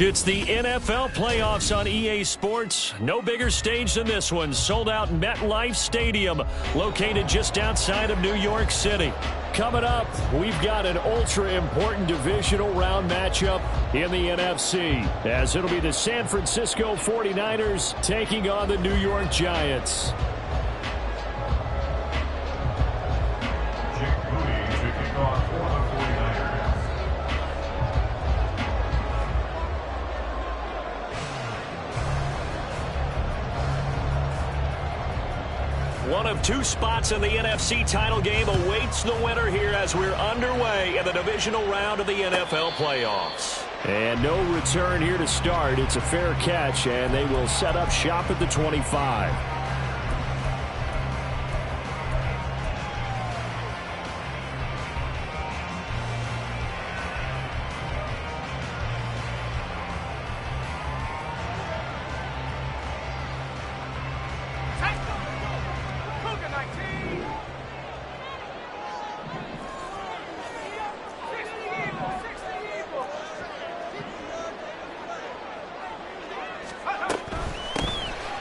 It's the NFL playoffs on EA Sports. No bigger stage than this one. Sold out MetLife Stadium, located just outside of New York City. Coming up, we've got an ultra-important divisional round matchup in the NFC, as it'll be the San Francisco 49ers taking on the New York Giants. One of two spots in the NFC title game awaits the winner here as we're underway in the divisional round of the NFL playoffs. And no return here to start. It's a fair catch, and they will set up shop at the 25.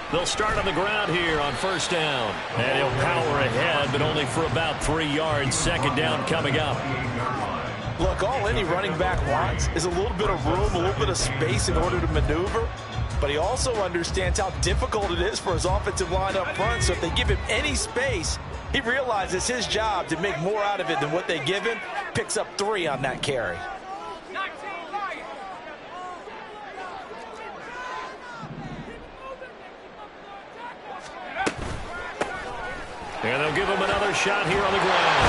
They'll start on the ground here on first down. And he'll power ahead, but only for about 3 yards. Second down coming up. Look, all any running back wants is a little bit of room, a little bit of space in order to maneuver. But he also understands how difficult it is for his offensive line up front. So if they give him any space, he realizes his job to make more out of it than what they give him. Picks up 3 on that carry. And they'll give him another shot here on the ground.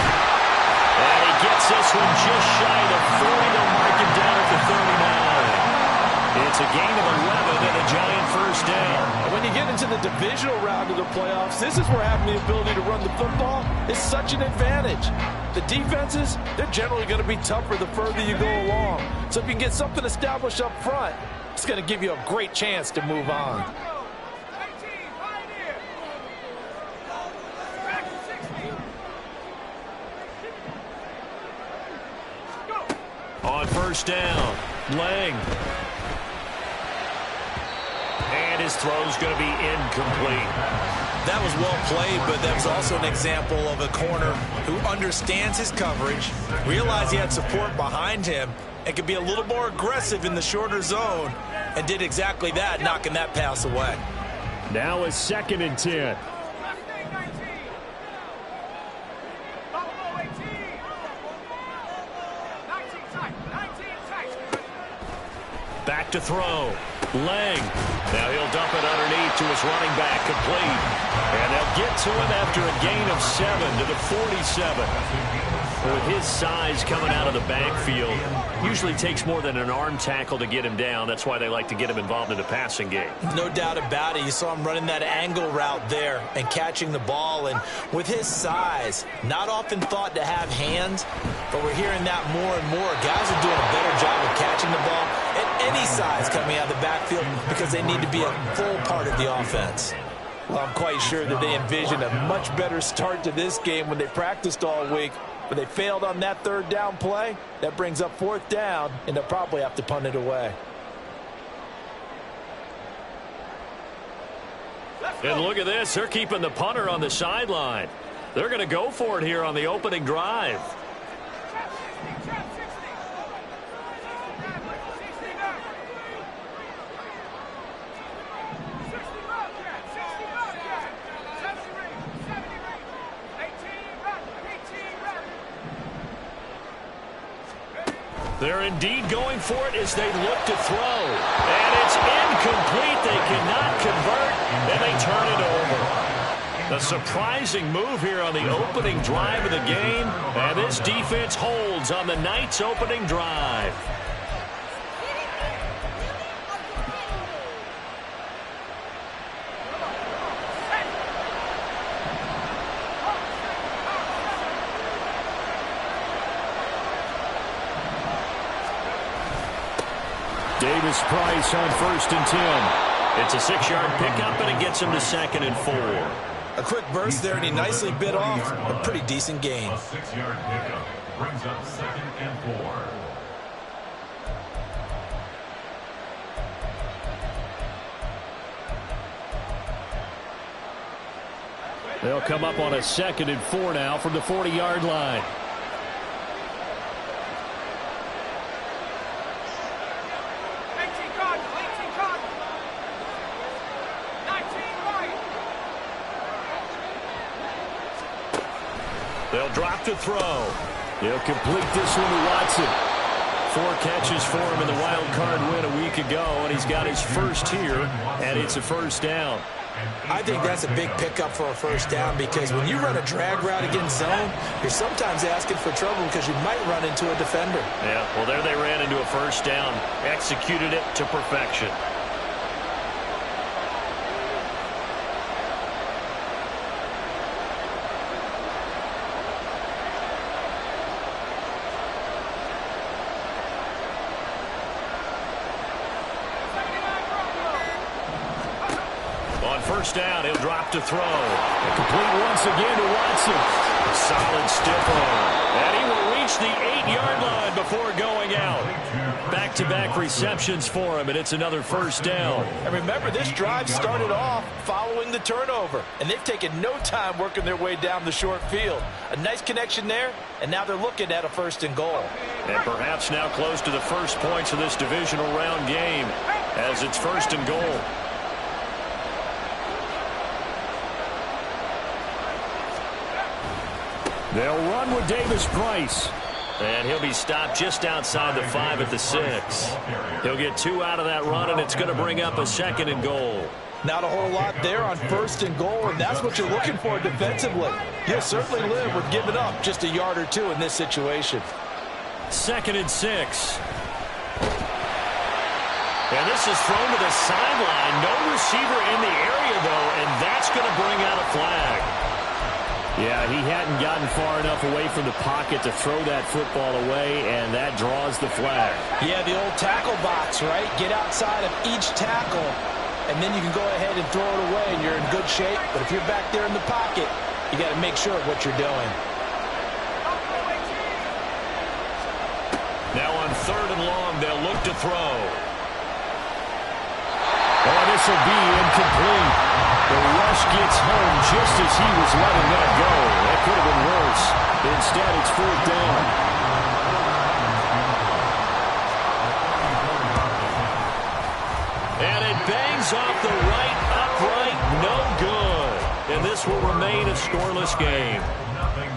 And he gets this one just shy of 40. They'll mark him down at the 39. It's a gain of 11 and a Giant first down. And when you get into the divisional round of the playoffs, this is where having the ability to run the football is such an advantage. The defenses, they're generally going to be tougher the further you go along. So if you can get something established up front, it's going to give you a great chance to move on. On first down, Lang. And his throw's going to be incomplete. That was well played, but that was also an example of a corner who understands his coverage, realized he had support behind him, and could be a little more aggressive in the shorter zone, and did exactly that, knocking that pass away. Now a 2nd and 10. Back to throw. Lang. Now he'll dump it underneath to his running back, complete. And they'll get to him after a gain of 7 to the 47. With his size coming out of the backfield, usually takes more than an arm tackle to get him down. That's why they like to get him involved in the passing game. No doubt about it. You saw him running that angle route there and catching the ball. And with his size, not often thought to have hands, but we're hearing that more and more. Guys are doing a better job of catching the ball at any size coming out of the backfield because they need to be a full part of the offense. Well, I'm quite sure that they envisioned a much better start to this game when they practiced all week. But they failed on that 3rd down play. That brings up 4th down, and they'll probably have to punt it away. And look at this. They're keeping the punter on the sideline. They're going to go for it here on the opening drive. They're indeed going for it as they look to throw. And it's incomplete. They cannot convert, and they turn it over. A surprising move here on the opening drive of the game. And this defense holds on the night's opening drive. Davis-Price on 1st and 10. It's a 6-yard pickup, and it gets him to 2nd and 4. A quick burst there, and he nicely bit off a pretty decent gain. A 6-yard pickup brings up 2nd and 4. They'll come up on a 2nd and 4 now from the 40-yard line. They'll drop to throw. He'll complete this one to Watson. 4 catches for him in the wild card win a week ago, and he's got his first here, and it's a first down. I think that's a big pickup for a first down because when you run a drag route against zone, you're sometimes asking for trouble because you might run into a defender. Yeah, well, there they ran into a first down. Executed it to perfection. First down, he'll drop to throw. Complete once again to Watson. A solid stiff arm. And he will reach the 8-yard line before going out. Back-to-back receptions for him, and it's another first down. And remember, this drive started off following the turnover, and they've taken no time working their way down the short field. A nice connection there, and now they're looking at a 1st and goal. And perhaps now close to the first points of this divisional round game as it's 1st and goal. They'll run with Davis Price. And he'll be stopped just outside the 5 at the 6. He'll get 2 out of that run, and it's going to bring up a 2nd and goal. Not a whole lot there on 1st and goal, and that's what you're looking for defensively. You'll certainly live with giving up just a yard or 2 in this situation. 2nd and 6. And this is thrown to the sideline. No receiver in the area, though, and that's going to bring out a flag. Yeah, he hadn't gotten far enough away from the pocket to throw that football away, and that draws the flag. Yeah, the old tackle box, right? Get outside of each tackle, and then you can go ahead and throw it away, and you're in good shape. But if you're back there in the pocket, you got to make sure of what you're doing. Now on 3rd and long, they'll look to throw. Oh, this will be incomplete. The rush gets home just as he was letting that go. That could have been worse. Instead, it's 4th down. And it bangs off the right upright. No good. And this will remain a scoreless game.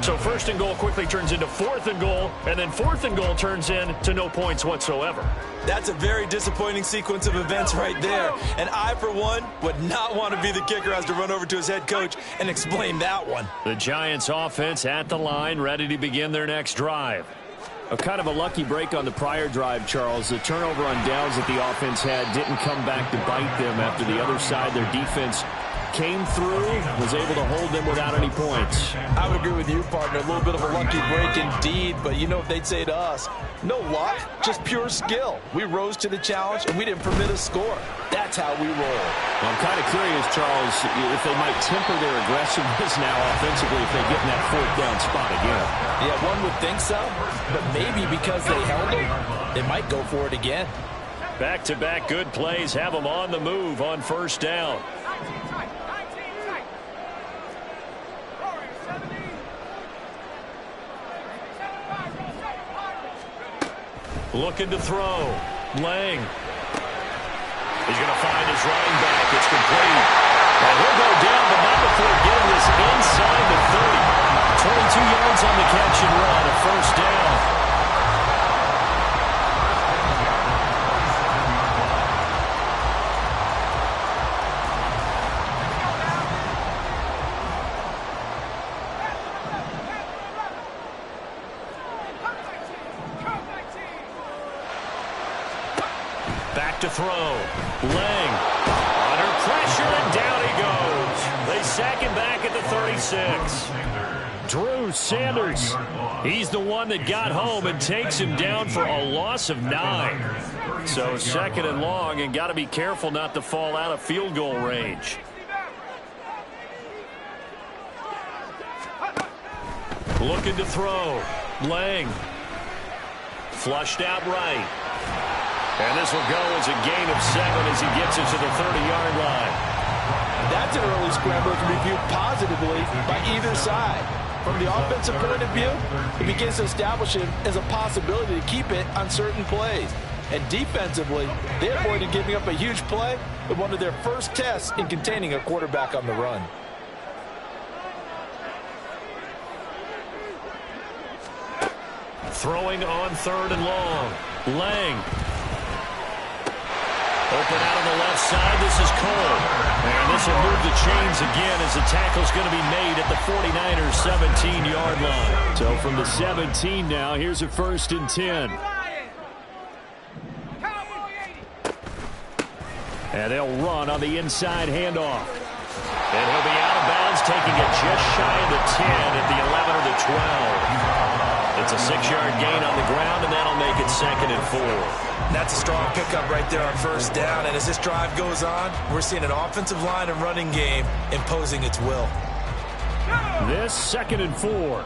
So 1st and goal quickly turns into 4th and goal, and then 4th and goal turns into no points whatsoever. That's a very disappointing sequence of events right there. And I, for one, would not want to be the kicker who has to run over to his head coach and explain that one. The Giants offense at the line, ready to begin their next drive. A kind of a lucky break on the prior drive, Charles. The turnover on downs that the offense had didn't come back to bite them after the other side. Their defense came through, was able to hold them without any points. I would agree with you, partner. A little bit of a lucky break indeed, but you know what they'd say to us? No luck, just pure skill. We rose to the challenge, and we didn't permit a score. That's how we roll. Well, I'm kind of curious, Charles, if they might temper their aggressiveness now offensively if they get in that 4th down spot again. Yeah, one would think so, but maybe because they held them, they might go for it again. Back-to-back good plays have them on the move on 1st down. Looking to throw. Lang. He's going to find his running back. It's complete. And he'll go down, but not before getting this inside the 30. 22 yards on the catch and run. A 1st down. To throw. Lang under pressure, and down he goes. They sack him back at the 36. Drew Sanders. He's the one that got home and takes him down for a loss of 9. So 2nd and long, and got to be careful not to fall out of field goal range. Looking to throw. Lang. Flushed out right. And this will go as a gain of 7 as he gets it to the 30-yard line. That's That's an early scramble that can be viewed positively by either side. From the offensive point of view, it begins to establish it as a possibility to keep it on certain plays. And defensively, they avoided giving up a huge play with one of their first tests in containing a quarterback on the run. Throwing on 3rd and long. Lang. Open out on the left side. This is Cole. And this will move the chains again as the tackle's going to be made at the 49ers 17-yard line. So from the 17 now, here's a 1st and 10. And they'll run on the inside handoff. And he'll be out of bounds, taking it just shy of the 10 at the 11 or the 12. It's a 6-yard gain on the ground, and that'll make it 2nd and 4. That's a strong pickup right there on 1st down. And as this drive goes on, we're seeing an offensive line and running game imposing its will. This 2nd and 4.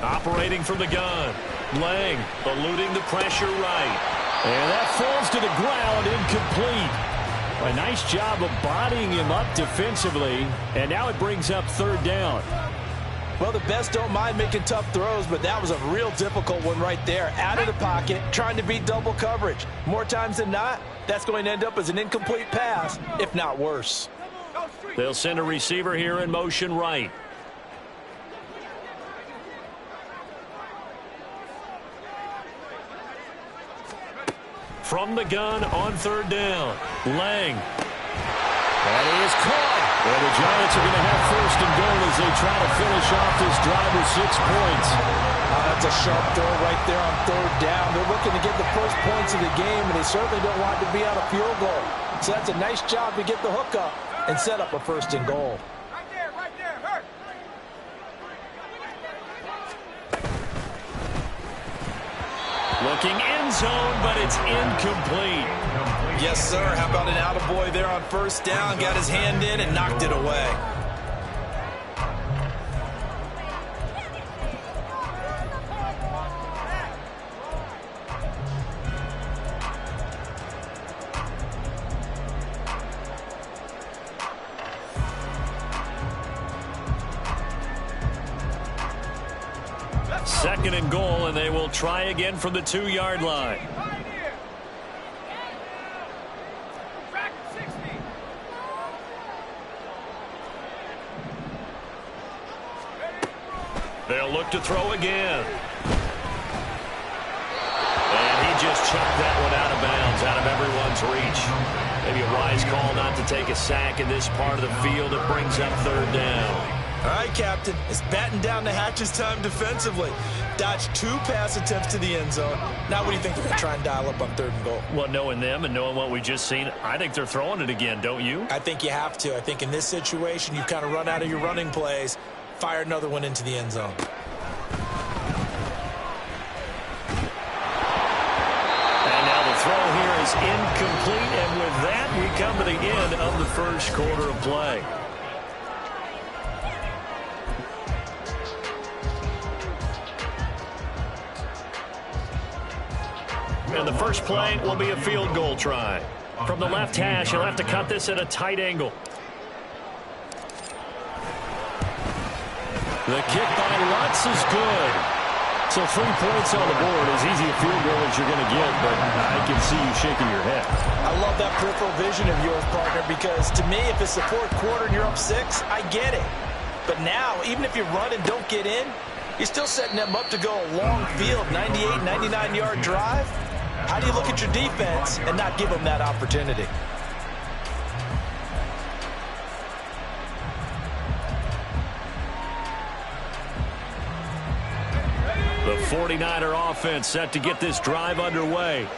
Operating from the gun. Lang eluding the pressure right. And that falls to the ground, incomplete. A nice job of bodying him up defensively. And now it brings up 3rd down. Well, the best don't mind making tough throws, but that was a real difficult one right there. Out of the pocket, trying to beat double coverage. More times than not, that's going to end up as an incomplete pass, if not worse. They'll send a receiver here in motion right. From the gun on 3rd down. Lang. That is caught. And the Giants are going to have 1st and goal as they try to finish off this drive with 6 points. That's a sharp throw right there on 3rd down. They're looking to get the first points of the game, and they certainly don't want to be out of field goal. So that's a nice job to get the hook up and set up a 1st and goal. Right there, hurt. Looking end zone, but it's incomplete. Yes, sir. How about an attaboy there on 1st down? Got his hand in and knocked it away. Second and goal, and they will try again from the 2-yard line. They'll look to throw again. And he just chucked that one out of bounds, out of everyone's reach. Maybe a wise call not to take a sack in this part of the field. It brings up 3rd down. All right, Captain. It's batten down the hatches time defensively. Dodged 2 pass attempts to the end zone. Now what do you think they're going to try and dial up on 3rd and goal? Well, knowing them and knowing what we just seen, I think they're throwing it again, don't you? I think you have to. I think in this situation, you've kind of run out of your running plays. Fire another one into the end zone. And now the throw here is incomplete. And with that, we come to the end of the 1st quarter of play. And the first play will be a field goal try. From the left hash, he'll have to cut this at a tight angle. The kick by Lutz is good. So 3 points on the board, as easy a field goal as you're going to get, but I can see you shaking your head. I love that peripheral vision of yours, partner, because to me, if it's the 4th quarter and you're up 6, I get it. But now, even if you run and don't get in, you're still setting them up to go a long field, 98, 99-yard drive. How do you look at your defense and not give them that opportunity? The 49er offense set to get this drive underway.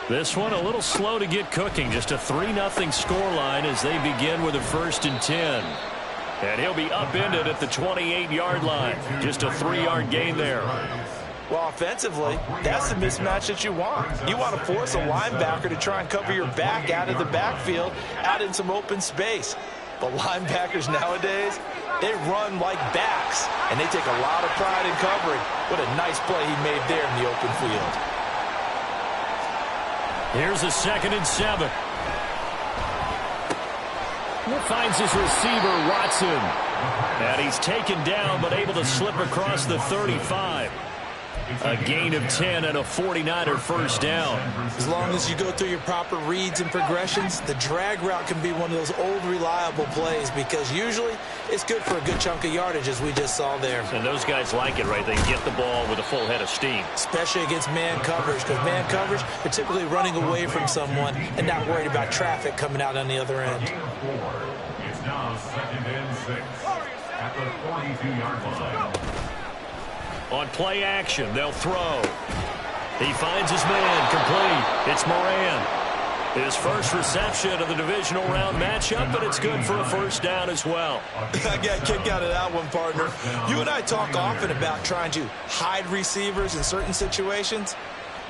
This one a little slow to get cooking. Just a 3-0 scoreline as they begin with a 1st and 10. And he'll be upended at the 28-yard line. Just a 3-yard gain there. Well, offensively, that's the mismatch that you want. You want to force a linebacker to try and cover your back out of the backfield, out in some open space. But linebackers nowadays, they run like backs, and they take a lot of pride in covering. What a nice play he made there in the open field. Here's a 2nd and 7. He finds his receiver, Watson. And he's taken down, but able to slip across the 35. A gain of 10 and a 49er first down. As long as you go through your proper reads and progressions, the drag route can be one of those old reliable plays because usually it's good for a good chunk of yardage, as we just saw there. And those guys like it, right? They get the ball with a full head of steam. Especially against man coverage, because man coverage, they're typically running away from someone and not worried about traffic coming out on the other end. It's now 2nd and 6 at the 42-yard line. On play action, they'll throw. He finds his man, complete. It's Moran. His first reception of the divisional round matchup, but it's good for a first down as well. I got a kick out of that one, partner. You and I talk often about trying to hide receivers in certain situations,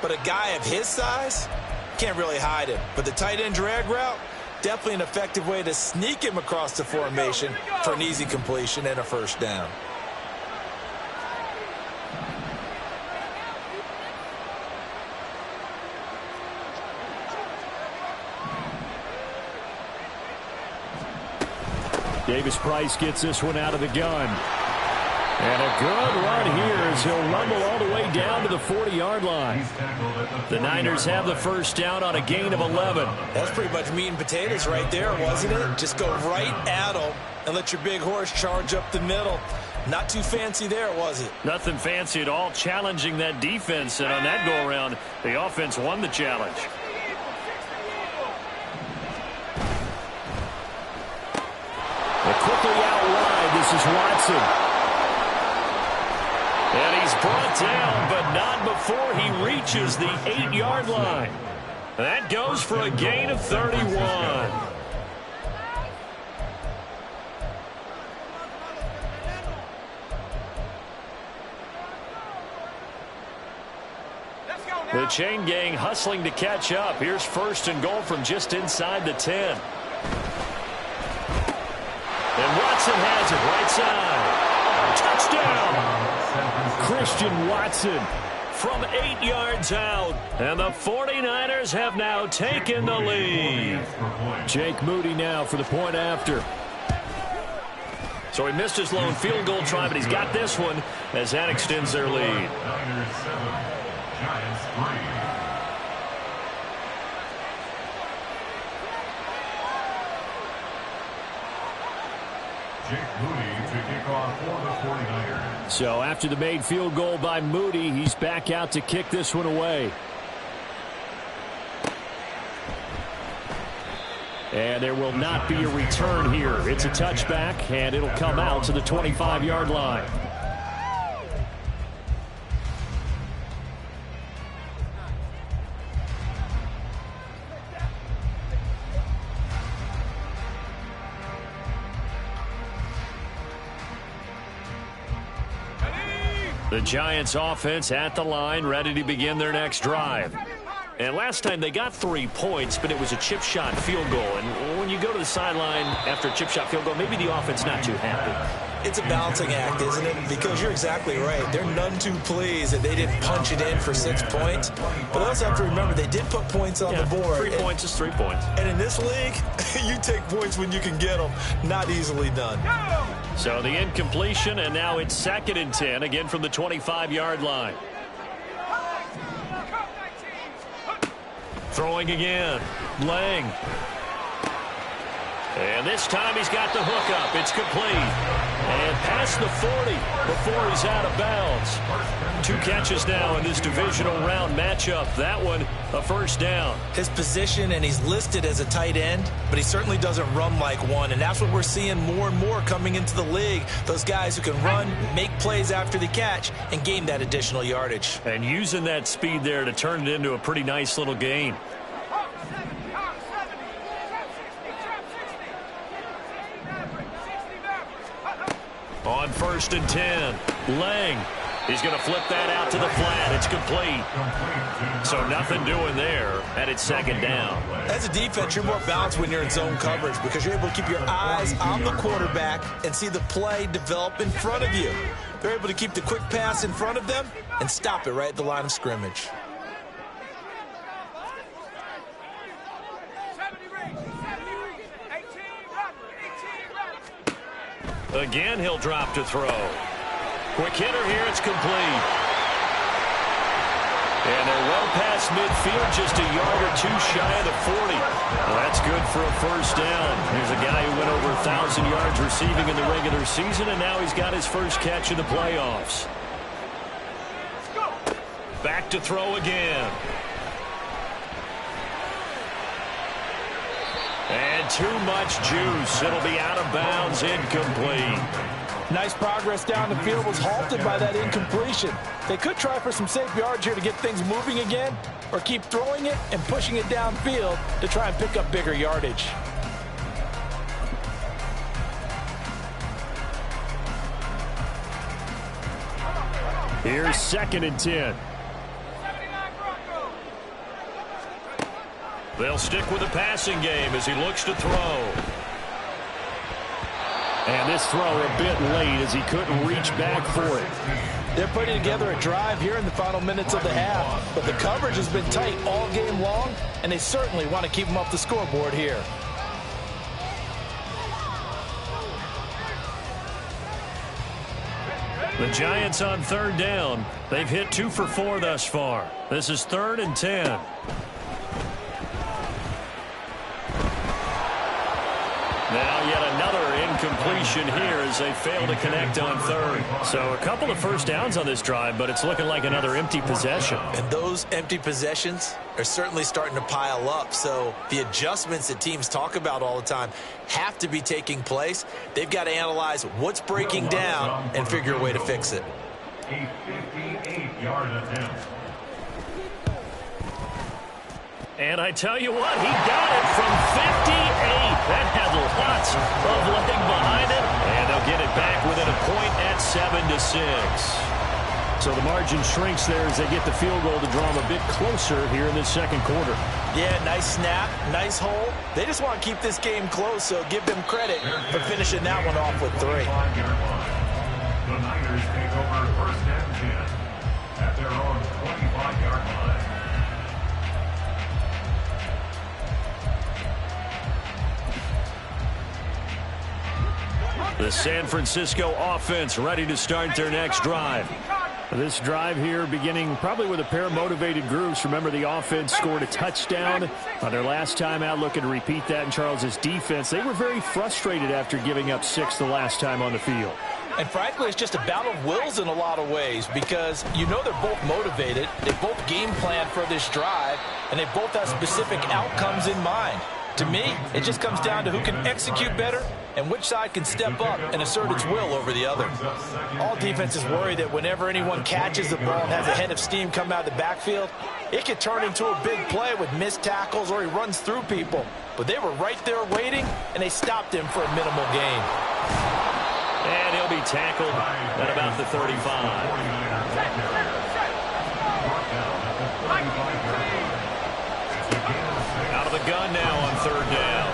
but a guy of his size can't really hide him. But the tight end drag route, definitely an effective way to sneak him across the formation for an easy completion and a first down. Davis-Price gets this one out of the gun. And a good run here as he'll rumble all the way down to the 40-yard line. The Niners have the first down on a gain of 11. That's pretty much meat and potatoes right there, wasn't it? Just go right at him and let your big horse charge up the middle. Not too fancy there, was it? Nothing fancy at all, challenging that defense. And on that go-around, the offense won the challenge. Quickly out wide, this is Watson. And he's brought down, but not before he reaches the 8-yard line. That goes for a gain of 31. The chain gang hustling to catch up. Here's 1st and goal from just inside the 10. And Watson has it right side. Touchdown! Christian Watson from 8 yards out. And the 49ers have now taken the lead. Jake Moody now for the point after. So he missed his lone field goal try, but he's got this one as that extends their lead. Niners 7, Giants 3. Jake Moody to kick off for the 49ers. So after the made field goal by Moody, he's back out to kick this one away. And there will not be a return here. It's a touchback, and it'll come out to the 25-yard line. The Giants offense at the line, ready to begin their next drive. And last time they got 3 points, but it was a chip shot field goal. And when you go to the sideline after a chip shot field goal, maybe the offense not too happy. It's a balancing act, isn't it? Because you're exactly right. They're none too pleased that they didn't punch it in for 6 points. But they also have to remember they did put points on the board. 3 points is 3 points. And in this league, you take points when you can get them. Not easily done. So the incompletion, and now it's 2nd and 10, again from the 25-yard line. Throwing again. Lang. And this time he's got the hook up. It's complete. And past the 40 before he's out of bounds. 2 catches now in this divisional round matchup. That one, a first down. His position, and he's listed as a tight end, but he certainly doesn't run like one. And that's what we're seeing more and more coming into the league. Those guys who can run, make plays after the catch, and gain that additional yardage. And using that speed there to turn it into a pretty nice little gain. On 1st and 10, Lang. He's going to flip that out to the flat. It's complete. So nothing doing there, and it's second down. As a defense, you're more balanced when you're in zone coverage because you're able to keep your eyes on the quarterback and see the play develop in front of you. They're able to keep the quick pass in front of them and stop it right at the line of scrimmage. Again, he'll drop to throw. Quick hitter here, it's complete. And they're well past midfield, just a yard or two shy of the 40. Well, that's good for a first down. Here's a guy who went over 1,000 yards receiving in the regular season, and now he's got his first catch in the playoffs. Back to throw again. And too much juice. It'll be out of bounds, incomplete. Nice progress down the field was halted by that incompletion. They could try for some safe yards here to get things moving again, or keep throwing it and pushing it downfield to try and pick up bigger yardage. Here's 2nd and 10. They'll stick with the passing game as he looks to throw. And this throw a bit late as he couldn't reach back for it. They're putting together a drive here in the final minutes of the half, but the coverage has been tight all game long, and they certainly want to keep them off the scoreboard here. The Giants on 3rd down. They've hit 2 for 4 thus far. This is 3rd and 10. Now yet another incompletion here as they fail to connect on 3rd. So a couple of first downs on this drive, but it's looking like another empty possession. And those empty possessions are certainly starting to pile up. So the adjustments that teams talk about all the time have to be taking place. They've got to analyze what's breaking down and figure a way to fix it. A 58-yard attempt. And I tell you what, he got it from 58. That had lots of leg behind it. And they'll get it back within a point at 7-6. So the margin shrinks there as they get the field goal to draw them a bit closer here in this second quarter. Yeah, nice snap, nice hole. They just want to keep this game close, so give them credit for finishing that one off with 3. The Niners take over 1st and 10 at their own 25-yard line. The San Francisco offense ready to start their next drive. This drive here beginning probably with a pair of motivated groups. Remember, the offense scored a touchdown on their last time out, looking to repeat that in Charles's defense. They were very frustrated after giving up 6 the last time on the field. And frankly, it's just a battle of wills in a lot of ways because you know they're both motivated, they both game plan for this drive, and they both have specific outcomes in mind. To me, it just comes down to who can execute better and which side can step up and assert its will over the other. All defenses worry that whenever anyone catches the ball and has a head of steam come out of the backfield, it could turn into a big play with missed tackles or he runs through people. But they were right there waiting, and they stopped him for a minimal gain. And he'll be tackled at about the 35. Out of the gun now on 3rd down.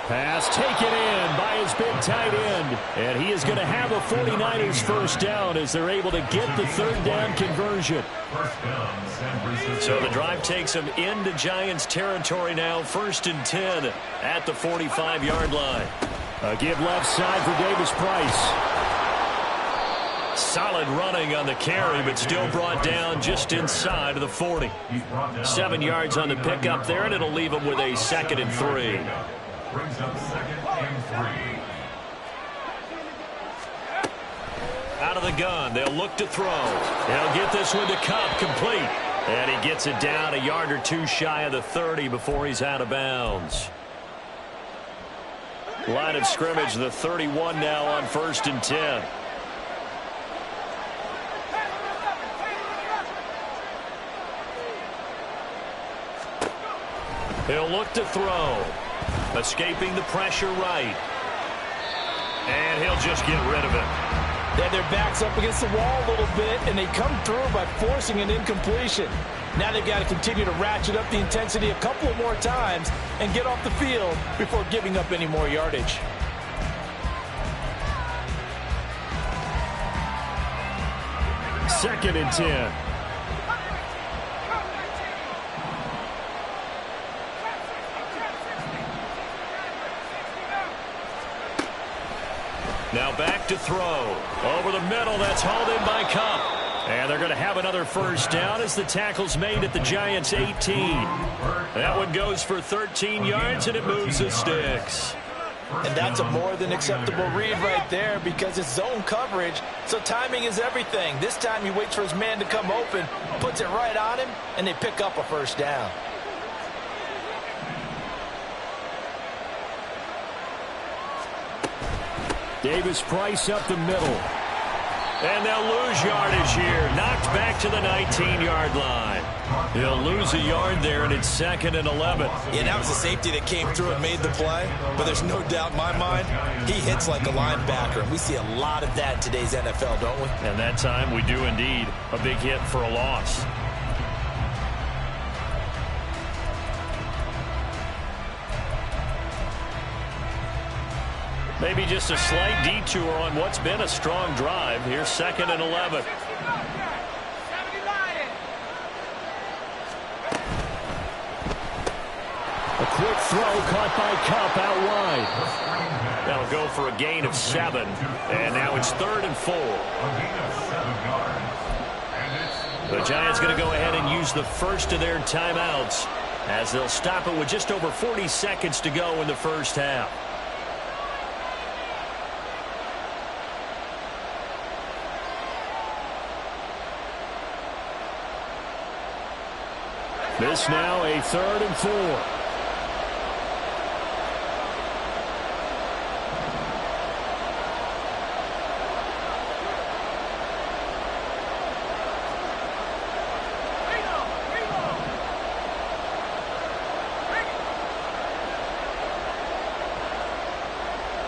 Pass taken in by his big tight end. And he is going to have a 49ers first down as they're able to get the 3rd down conversion. So the drive takes them into Giants territory now. 1st and 10 at the 45-yard line. A give left side for Davis Price. Solid running on the carry, but still brought down just inside of the 40. 7 yards on the pickup there, and it'll leave him with a 2nd and 3. Brings up 2nd and 3. Out of the gun, they'll look to throw. They'll get this one to Kupp, complete. And he gets it down a yard or two shy of the 30 before he's out of bounds. Line of scrimmage, the 31 now on 1st and 10. He'll look to throw. Escaping the pressure right. And he'll just get rid of it. They had their backs up against the wall a little bit, and they come through by forcing an incompletion. Now they've got to continue to ratchet up the intensity a couple of more times and get off the field before giving up any more yardage. Second and 10. Now back to throw. Over the middle, that's hauled in by Kupp. And they're going to have another first down as the tackle's made at the Giants' 18. That one goes for 13 yards, and it moves the sticks. And that's a more than acceptable read right there because it's zone coverage, so timing is everything. This time he waits for his man to come open, puts it right on him, and they pick up a first down. Davis-Price up the middle. And they'll lose yardage here. Knocked back to the 19-yard line. They'll lose a yard there, and it's 2nd and 11. Yeah, that was a safety that came through and made the play. But there's no doubt in my mind, he hits like a linebacker. And we see a lot of that in today's NFL, don't we? And that time we do indeed. A big hit for a loss. Maybe just a slight detour on what's been a strong drive. Here's 2nd and 11. A quick throw caught by Kupp out wide. That'll go for a gain of 7. And now it's 3rd and 4. The Giants going to go ahead and use the first of their timeouts as they'll stop it with just over 40 seconds to go in the first half. This now a 3rd and 4.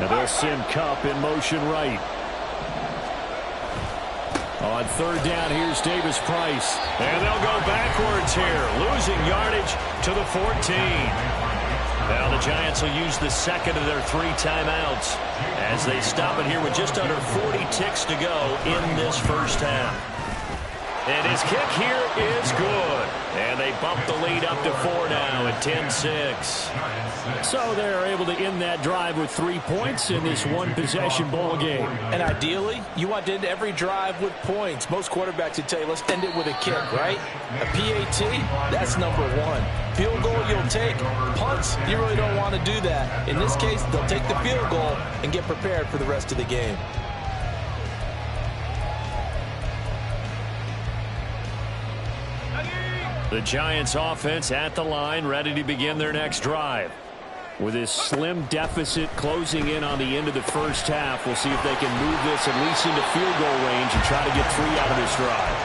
Now they'll send Kupp in motion right. On 3rd down, here's Davis-Price. And they'll go backwards here, losing yardage to the 14. Now the Giants will use the 2nd of their 3 timeouts as they stop it here with just under 40 ticks to go in this first half. And his kick here is good. And they bump the lead up to 4 now at 10-6. So they're able to end that drive with 3 points in this one-possession ball game. And ideally, you want to end every drive with points. Most quarterbacks would tell you, let's end it with a kick, right? A PAT, that's number 1. Field goal, you'll take. Punts, you really don't want to do that. In this case, they'll take the field goal and get prepared for the rest of the game. The Giants offense at the line, ready to begin their next drive. With this slim deficit closing in on the end of the first half, we'll see if they can move this at least into field goal range and try to get 3 out of this drive.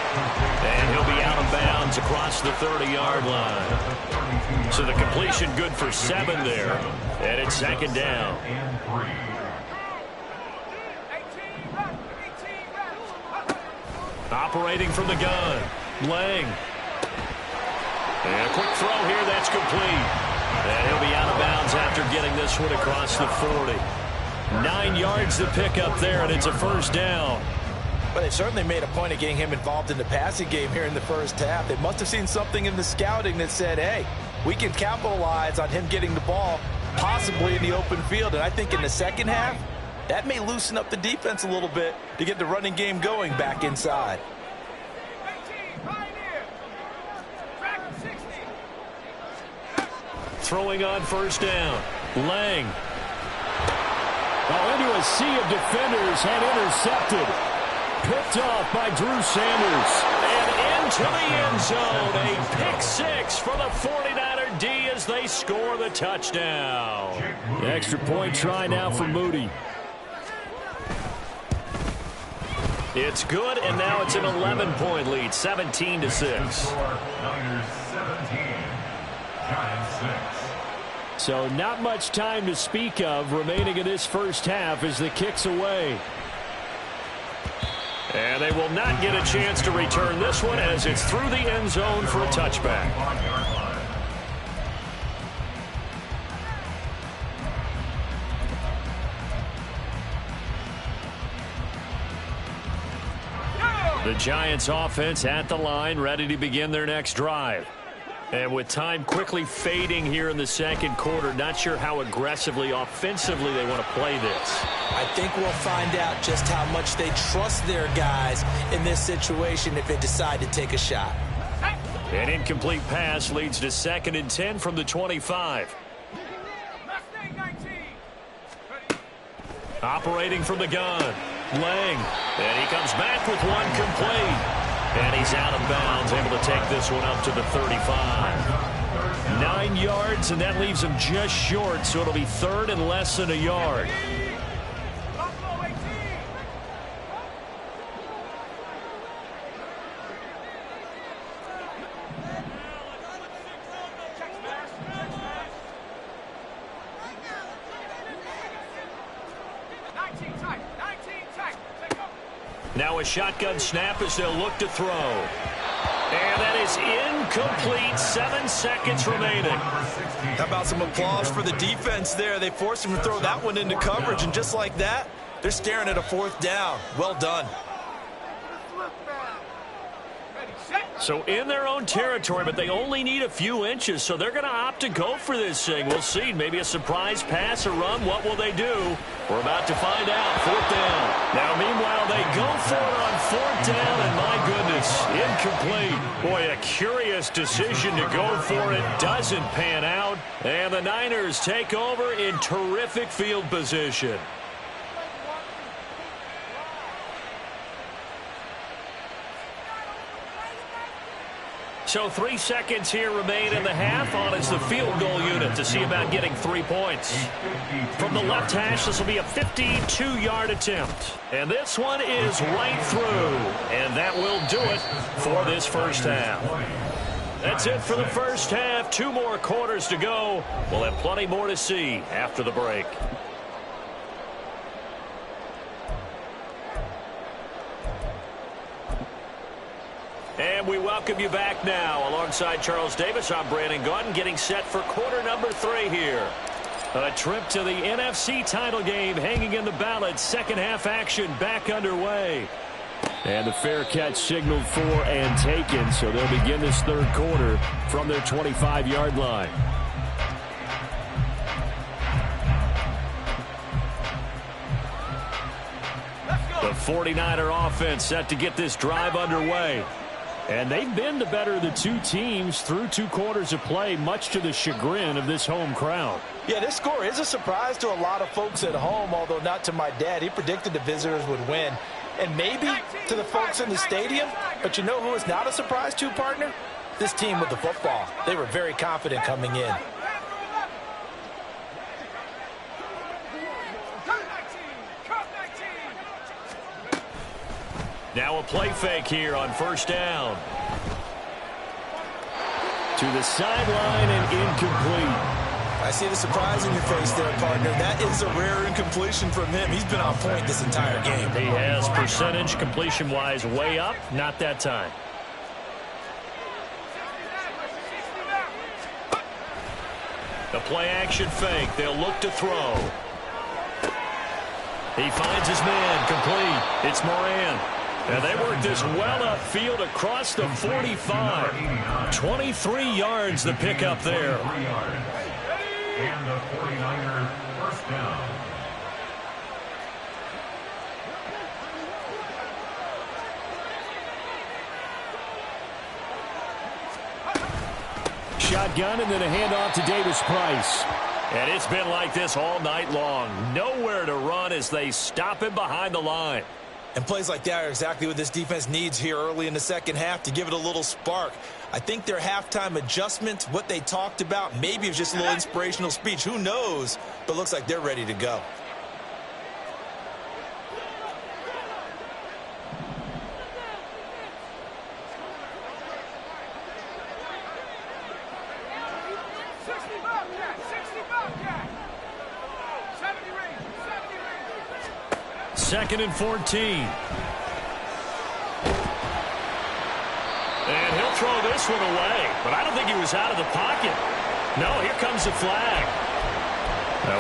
And he'll be out of bounds across the 30-yard line. So the completion good for 7 there. And it's 2nd down. Operating from the gun, Lang. And a quick throw here, that's complete. And he'll be out of bounds after getting this one across the 40. 9 yards to pick up there, and it's a first down. But they certainly made a point of getting him involved in the passing game here in the first half. They must have seen something in the scouting that said, hey, we can capitalize on him getting the ball, possibly in the open field. And I think in the second half, that may loosen up the defense a little bit to get the running game going back inside. Throwing on first down. Lang. Oh, into a sea of defenders and intercepted. Picked off by Drew Sanders. And into the end zone. A pick 6 for the 49er D as they score the touchdown. The extra point try now for Moody. It's good, and now it's an 11-point lead, 17-6. Niners 17, Giants 6. So not much time to speak of remaining in this first half as the kick's away. And they will not get a chance to return this one as it's through the end zone for a touchback. The Giants offense at the line, ready to begin their next drive. And with time quickly fading here in the second quarter, not sure how aggressively, offensively they want to play this. I think we'll find out just how much they trust their guys in this situation if they decide to take a shot. An incomplete pass leads to 2nd and 10 from the 25. Operating from the gun, Lang. And he comes back with one complete. And he's out of bounds, able to take this one up to the 35. 9 yards, and that leaves him just short, so it'll be 3rd and less than a yard. Now a shotgun snap as they'll look to throw. And that is incomplete. 7 seconds remaining. How about some applause for the defense there? They forced him to throw that one into coverage, and just like that, they're staring at a 4th down. Well done. So in their own territory, but they only need a few inches, so they're going to opt to go for this thing. We'll see. Maybe a surprise pass or run. What will they do? We're about to find out. 4th down. Now, meanwhile, they go for it on 4th down, and my goodness, incomplete. Boy, a curious decision to go for it. Doesn't pan out, and the Niners take over in terrific field position. So 3 seconds here remain in the half. On is the field goal unit to see about getting 3 points. From the left hash, this will be a 52-yard attempt. And this one is right through. And that will do it for this first half. That's it for the first half. 2 more quarters to go. We'll have plenty more to see after the break. And we welcome you back now. Alongside Charles Davis, I'm Brandon Gaudin, getting set for quarter number 3 here. A trip to the NFC title game hanging in the balance. Second half action back underway. And the fair catch signaled for and taken, so they'll begin this 3rd quarter from their 25-yard line. The 49er offense set to get this drive underway. And they've been the better of the 2 teams through 2 quarters of play, much to the chagrin of this home crowd. Yeah, this score is a surprise to a lot of folks at home, although not to my dad. He predicted the visitors would win. And maybe to the folks in the stadium, but you know who is not a surprise to, partner? This team with the football. They were very confident coming in. Now a play fake here on 1st down. To the sideline and incomplete. I see the surprise in your face there, partner. That is a rare incompletion from him. He's been on point this entire game. He has percentage completion-wise way up. Not that time. The play-action fake. They'll look to throw. He finds his man. Complete. It's Moran. And they work this well upfield across the 45. 23 yards the pickup there. And the 49er first down. Shotgun and then a handoff to Davis Price. And it's been like this all night long. Nowhere to run as they stop him behind the line. And plays like that are exactly what this defense needs here early in the second half to give it a little spark. I think their halftime adjustment, what they talked about, maybe it was just a little inspirational speech. Who knows? But looks like they're ready to go. Second and 14. throw this one away, but I don't think he was out of the pocket. No, here comes the flag.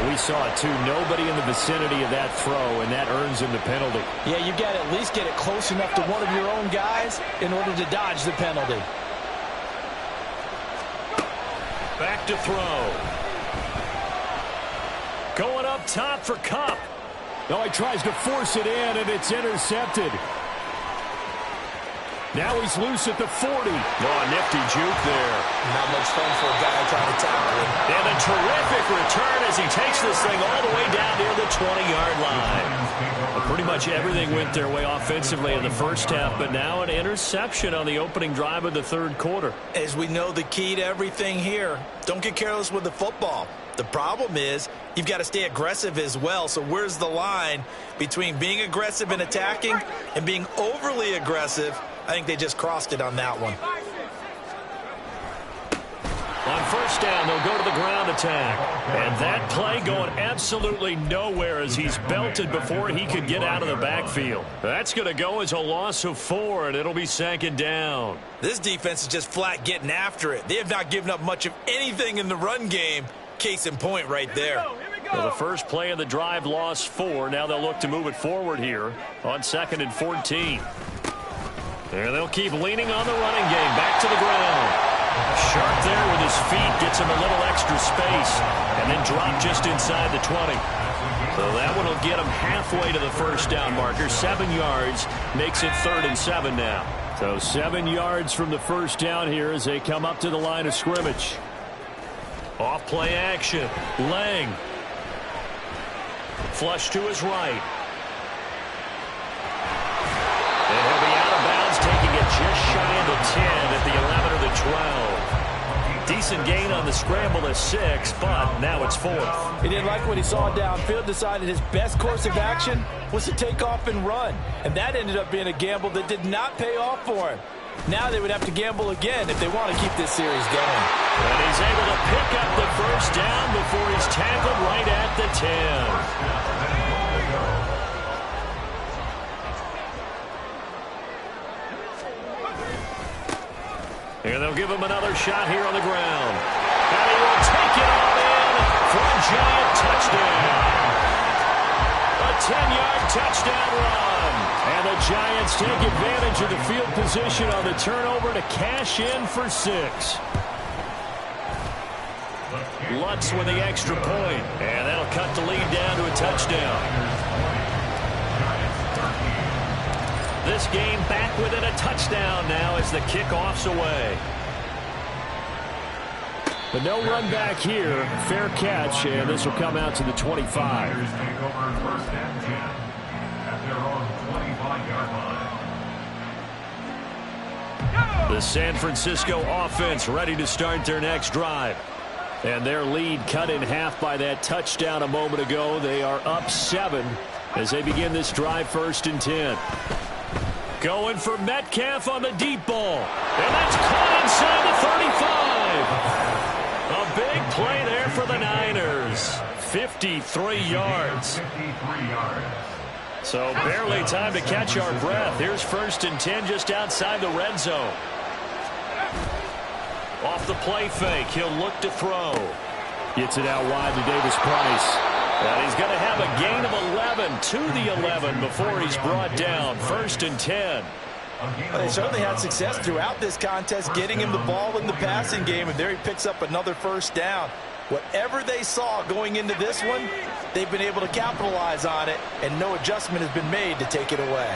We saw it, too. Nobody in the vicinity of that throw, and that earns him the penalty. Yeah, you've got to at least get it close enough to one of your own guys in order to dodge the penalty. Back to throw. Going up top for Kupp. No, he tries to force it in, and it's intercepted. Now he's loose at the 40. Oh, nifty juke there. Not much fun for a guy trying to tackle him. And a terrific return as he takes this thing all the way down near the 20-yard line. Well, pretty much everything went their way offensively in the first half, but now an interception on the opening drive of the third quarter. As we know, the key to everything here, don't get careless with the football. The problem is you've got to stay aggressive as well. So where's the line between being aggressive and attacking and being overly aggressive? I think they just crossed it on that one. On first down, they'll go to the ground attack. And that play going absolutely nowhere as he's belted before he could get out of the backfield. That's going to go as a loss of 4, and it'll be second down. This defense is just flat getting after it. They have not given up much of anything in the run game. Case in point right there. Well, the first play of the drive lost 4. Now they'll look to move it forward here on 2nd and 14. And they'll keep leaning on the running game. Back to the ground. Sharp there with his feet. Gets him a little extra space. And then drop just inside the 20. So that one will get him halfway to the first down marker. 7 yards. Makes it 3rd and 7 now. So 7 yards from the first down here as they come up to the line of scrimmage. Off play action. Lang. Flush to his right. And he'll be out of bounds, taking it just shy of the 10 at the 11 or the 12. Decent gain on the scramble of 6, but now it's 4th. He didn't like what he saw downfield, decided his best course of action was to take off and run. And that ended up being a gamble that did not pay off for him. Now they would have to gamble again if they want to keep this series going. And he's able to pick up the first down before he's tackled right at the 10. And they'll give him another shot here on the ground. And he will take it all in for a giant touchdown. A 10-yard touchdown run. And the Giants take advantage of the field position on the turnover to cash in for 6. Lutz with the extra point. And that'll cut the lead down to a touchdown. This game back within a touchdown now as the kickoff's away. But no run back here. Fair catch, and this will come out to the 25. The San Francisco offense ready to start their next drive. And their lead cut in half by that touchdown a moment ago. They are up 7 as they begin this drive, 1st and 10. Going for Metcalf on the deep ball. And that's caught inside the 35. A big play there for the Niners. 53 yards. So barely time to catch our breath. Here's 1st and 10 just outside the red zone. Off the play fake. He'll look to throw. Gets it out wide to Davis Price. And he's going to have a gain of 11 to the 11 before he's brought down. 1st and 10. Well, they certainly had success throughout this contest getting him the ball in the passing game, and there he picks up another first down. Whatever they saw going into this one, they've been able to capitalize on it, and no adjustment has been made to take it away.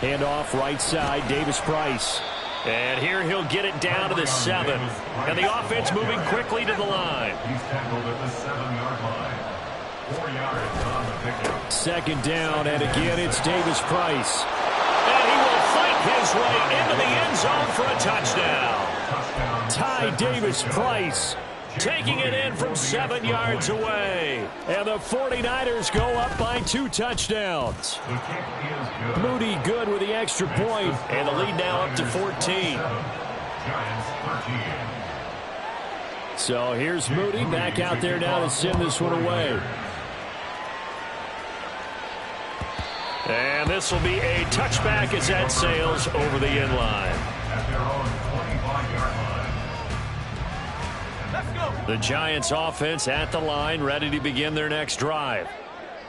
Handoff right side, Davis Price. And here he'll get it down to the 7. And the offense moving quickly to the line. He's tackled at the 7-yard line. 4 yards on the pickup. 2nd down, and again it's Davis Price. And he will fight his way into the end zone for a touchdown. Ty Davis Price taking it in from 7 yards away. And the 49ers go up by 2 touchdowns. Moody good with the extra point. And the lead now up to 14. So here's Moody back out there now to send this one away. And this will be a touchback as that sails over the end line. The Giants offense at the line, ready to begin their next drive.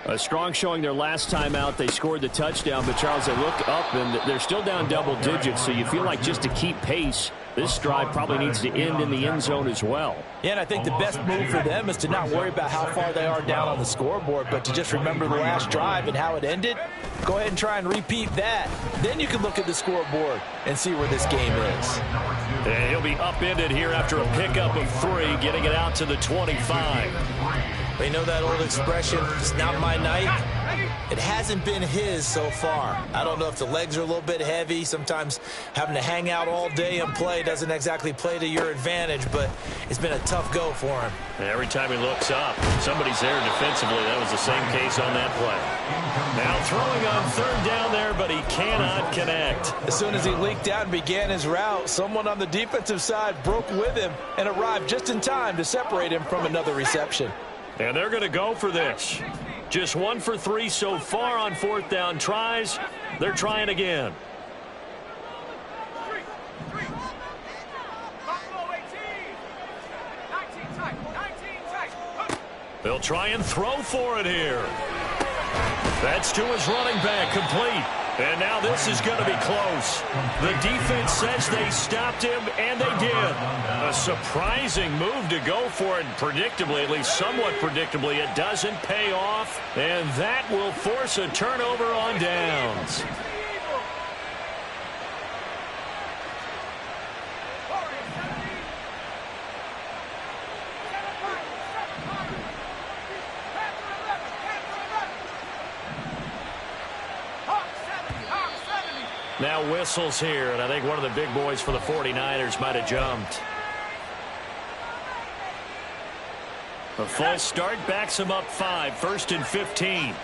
A strong showing their last time out. They scored the touchdown, but Charles, they look up and they're still down double digits, so you feel like just to keep pace, this drive probably needs to end in the end zone as well. Yeah, and I think the best move for them is to not worry about how far they are down on the scoreboard, but to just remember the last drive and how it ended. Go ahead and try and repeat that. Then you can look at the scoreboard and see where this game is. And he'll be upended here after a pickup of 3, getting it out to the 25. But you know that old expression, it's not my night? It hasn't been his so far. I don't know if the legs are a little bit heavy. Sometimes having to hang out all day and play doesn't exactly play to your advantage, but it's been a tough go for him. And every time he looks up, somebody's there defensively. That was the same case on that play. Now throwing on third down there, but he cannot connect. As soon as he leaked out and began his route, someone on the defensive side broke with him and arrived just in time to separate him from another reception. And they're going to go for this. Just 1 for 3 so far on fourth down tries. They're trying again. They'll try and throw for it here. That's to his running back, complete. And now this is going to be close. The defense says they stopped him, and they did. A surprising move to go for it, predictably, at least somewhat predictably. It doesn't pay off, and that will force a turnover on downs. Now whistles here, and I think one of the big boys for the 49ers might have jumped. A false start backs him up 5, 1st and 15.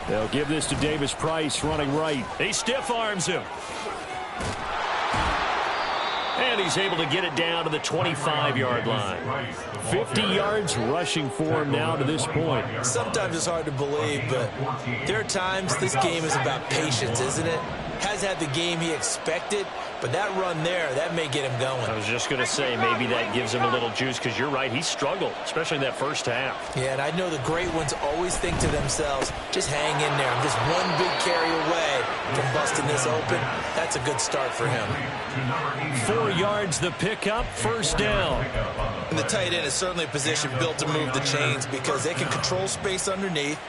They'll give this to Davis Price, running right. He stiff arms him. And he's able to get it down to the 25-yard line. 50 yards rushing for him now to this point. Sometimes it's hard to believe, but there are times this game is about patience, isn't it? Has had the game he expected, but that run there, that may get him going. I was just going to say, maybe that gives him a little juice, because you're right, he struggled, especially in that first half. Yeah, and I know the great ones always think to themselves, just hang in there. I'm just one big carry away from busting this open. That's a good start for him. 4 yards the pickup, first down. And the tight end is certainly a position built to move the chains because they can control space underneath.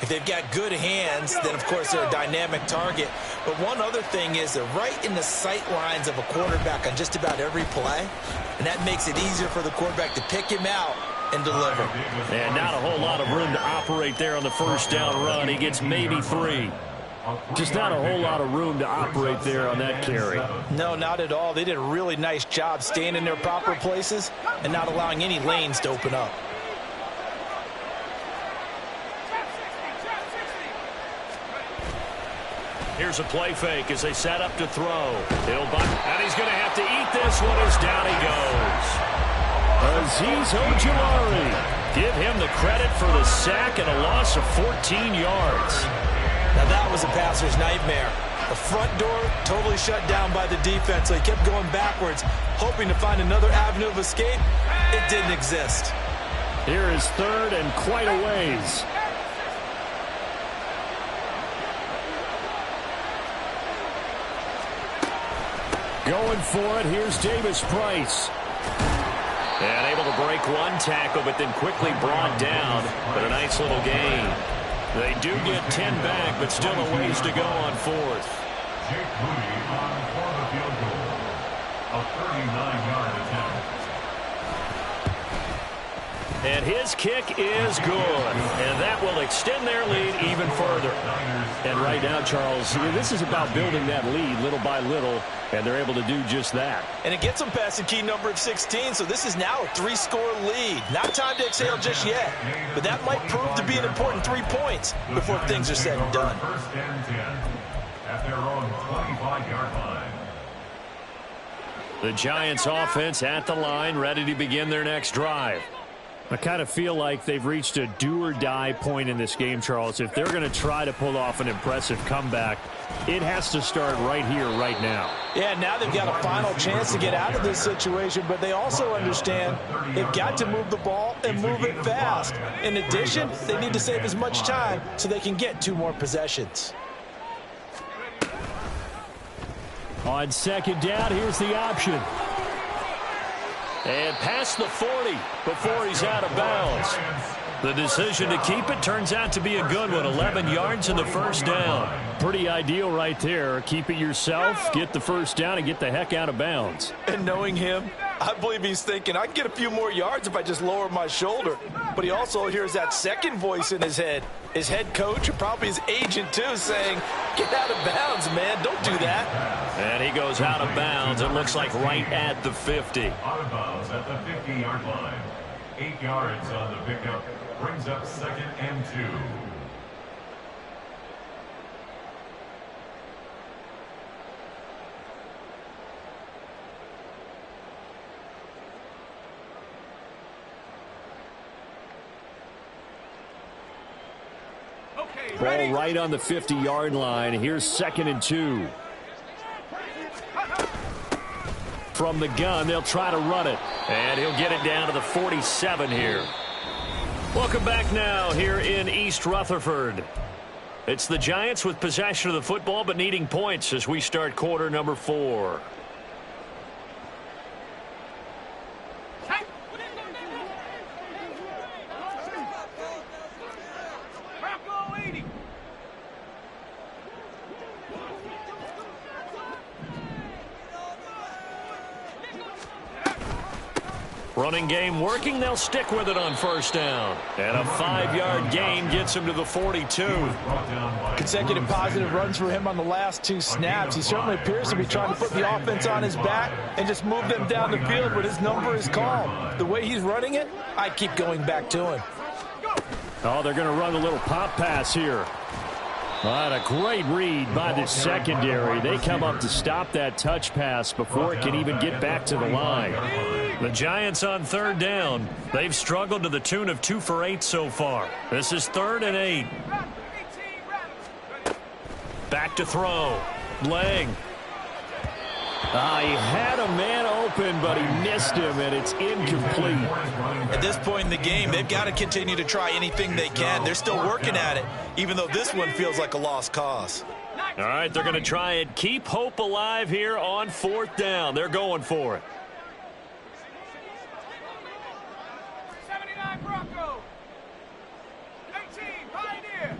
If they've got good hands, then, of course, they're a dynamic target. But one other thing is they're right in the sight lines of a quarterback on just about every play, and that makes it easier for the quarterback to pick him out and deliver. And not a whole lot of room to operate there on the first down run. He gets maybe 3. Just not a whole lot of room to operate there on that carry. No, not at all. They did a really nice job staying in their proper places and not allowing any lanes to open up. Here's a play fake as they set up to throw. And he's going to have to eat this one as down he goes. Azeez Ojulari. Give him the credit for the sack and a loss of 14 yards. Now that was a passer's nightmare. The front door totally shut down by the defense, so he kept going backwards, hoping to find another avenue of escape. It didn't exist. Here is third and quite a ways. Going for it, here's Davis Price. And able to break one tackle, but then quickly brought down. But a nice little gain. They do get 10 back, but still a ways to go on fourth. Jake Moody for the field goal. A 39-yard attempt. And his kick is good. And that will extend their lead even further. And right now, Charles, this is about building that lead little by little, and they're able to do just that. And it gets them past the key number of 16, so this is now a 3-score lead. Not time to exhale just yet, but that might prove to be an important 3 points before things are said and done. First and 10 at their own 25-yard line. The Giants offense at the line, ready to begin their next drive. I kind of feel like they've reached a do-or-die point in this game, Charles. If they're going to try to pull off an impressive comeback, it has to start right here, right now. Yeah, now they've got a final chance to get out of this situation, but they also understand they've got to move the ball and move it fast. In addition, they need to save as much time so they can get 2 more possessions. On second down, here's the option. And past the 40 before he's out of bounds. The decision to keep it turns out to be a good one. 11 yards in the first down. Pretty ideal right there. Keep it yourself, get the first down, and get the heck out of bounds. And knowing him, I believe he's thinking, I can get a few more yards if I just lower my shoulder. But he also hears that second voice in his head. His head coach, and probably his agent too, saying, get out of bounds, man. Don't do that. And he goes out of bounds. It looks like right at the 50. Out of bounds at the 50-yard line. 8 yards on the pickup. Brings up 2nd and 2. Ball right on the 50-yard line. Here's 2nd and 2. From the gun, they'll try to run it. And he'll get it down to the 47 here. Welcome back now here in East Rutherford. It's the Giants with possession of the football but needing points as we start quarter number 4. Running game working. They'll stick with it on first down. And a 5-yard gain gets him to the 42. Consecutive positive runs for him on the last 2 snaps. He certainly appears to be trying to put the offense on his back and just move them down the field, but his number is called. The way he's running it, I keep going back to him. Oh, they're going to run a little pop pass here. What a great read by the secondary. They come up to stop that touch pass before it can even get back to the line. The Giants on third down. They've struggled to the tune of 2 for 8 so far. This is 3rd and 8. Back to throw. Lang. He had a man open, but he missed him, and it's incomplete. At this point in the game, they've got to continue to try anything they can. They're still working at it, even though this one feels like a lost cause. All right, they're going to try and keep hope alive here on 4th down. They're going for it. 79 Bronco. 18 Pioneer.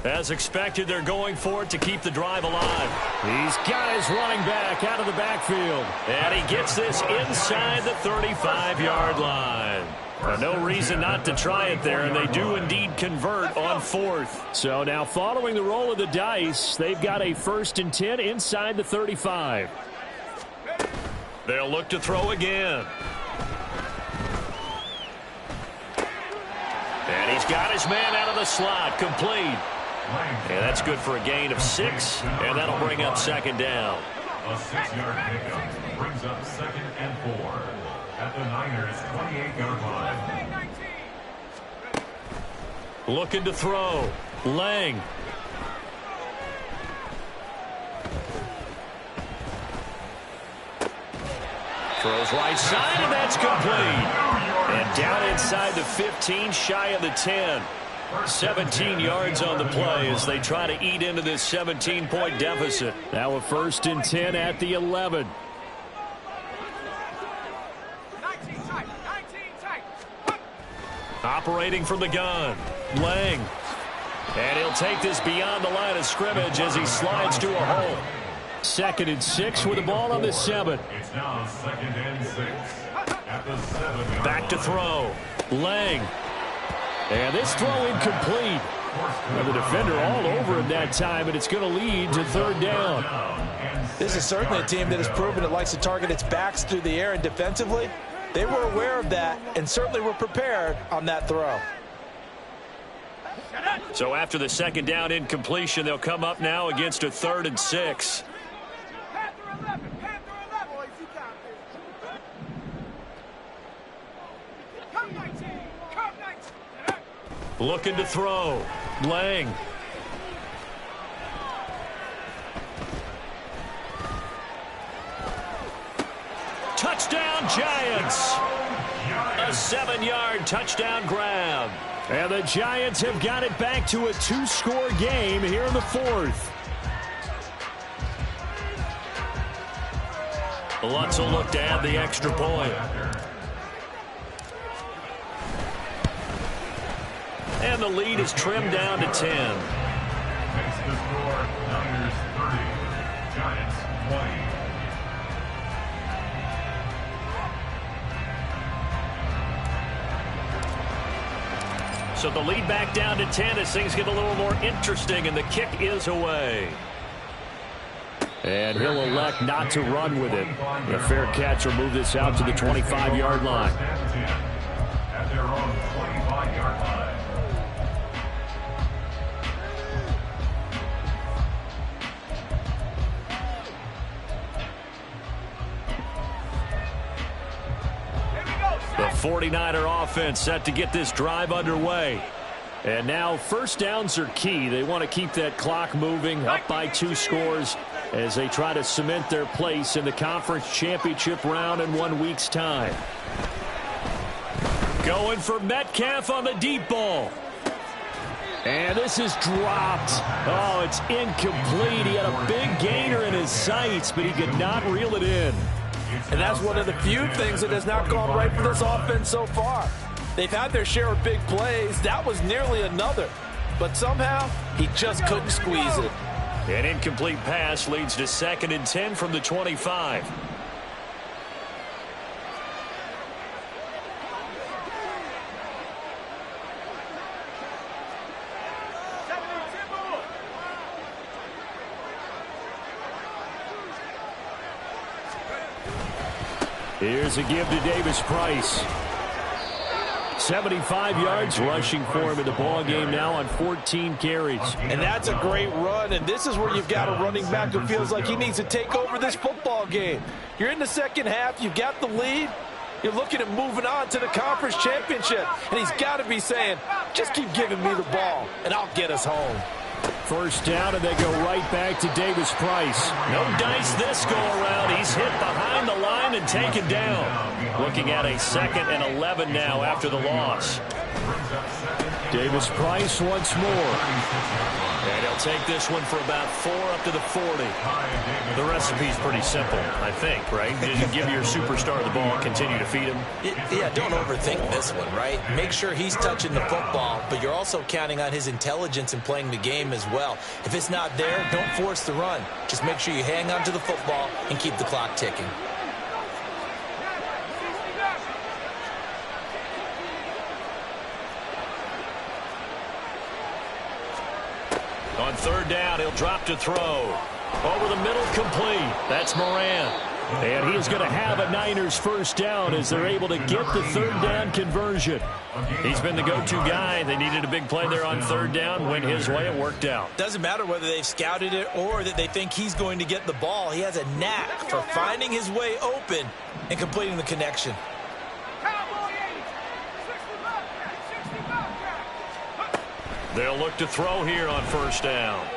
As expected, they're going for it to keep the drive alive. He's got his running back out of the backfield. And he gets this inside the 35-yard line. No reason not to try it there, and they do indeed convert on 4th. So now following the roll of the dice, they've got a 1st and 10 inside the 35. They'll look to throw again. And he's got his man out of the slot, complete. And that's good for a gain of 6, and that'll bring up 2nd down. A 6-yard pickup brings up 2nd and 4 at the Niners' 28-yard line. Looking to throw. Lang. Throws right side, and that's complete. And down inside the 15, shy of the 10. 17 yards on the play as they try to eat into this 17-point deficit. Now a 1st and 10 at the 11. 19 tight. Operating from the gun. Lang. And he'll take this beyond the line of scrimmage as he slides to a hole. 2nd and 6 with the ball on the 7. It's now 2nd and 6 at the 7. Back to throw. Lang. And this throw incomplete. And the defender all over him that time, and it's going to lead to 3rd down. This is certainly a team that has proven it likes to target its backs through the air, and defensively, they were aware of that and certainly were prepared on that throw. So after the 2nd down incompletion, they'll come up now against a 3rd and 6. Looking to throw. Lang. Touchdown, Giants. A 7-yard touchdown grab. And the Giants have got it back to a 2-score game here in the fourth. Lutz will look to add the extra point. And the lead is trimmed down to 10. Makes the score Niners 30, Giants 20. So the lead back down to 10 as things get a little more interesting, and the kick is away. And he'll elect not to run with it. A fair catch will move this out to the 25-yard line. At their own 25-yard line. The 49er offense set to get this drive underway. And now first downs are key. They want to keep that clock moving, up by 2 scores as they try to cement their place in the conference championship round in 1 week's time. Going for Metcalf on the deep ball. And this is dropped. Oh, it's incomplete. He had a big gainer in his sights, but he could not reel it in. And that's one of the few things that has not gone right for this offense so far. They've had their share of big plays. That was nearly another. But somehow, he just couldn't squeeze it. An incomplete pass leads to 2nd and 10 from the 25. Here's a give to Davis Price. 75 yards rushing for him in the ball game now on 14 carries. And that's a great run, and this is where you've got a running back who feels like he needs to take over this football game. You're in the second half, you've got the lead, you're looking at moving on to the conference championship, and he's got to be saying, just keep giving me the ball, and I'll get us home. First down, and they go right back to Davis Price. No dice this go-around. He's hit behind the line and taken down. Looking at a 2nd and 11 now after the loss. Davis Price once more. And he'll take this one for about 4 up to the 40. The recipe's pretty simple, I think, right? Just give your superstar the ball, continue to feed him. Yeah, don't overthink this one, right? Make sure he's touching the football, but you're also counting on his intelligence in playing the game as well. If it's not there, don't force the run. Just make sure you hang on to the football and keep the clock ticking. On 3rd down, he'll drop to throw. Over the middle, complete. That's Moran. And he is going to have a Niners first down as they're able to get the 3rd down conversion. He's been the go-to guy. They needed a big play there on 3rd down. Went his way. It worked out. Doesn't matter whether they've scouted it or that they think he's going to get the ball. He has a knack for finding his way open and completing the connection. They'll look to throw here on 1st down.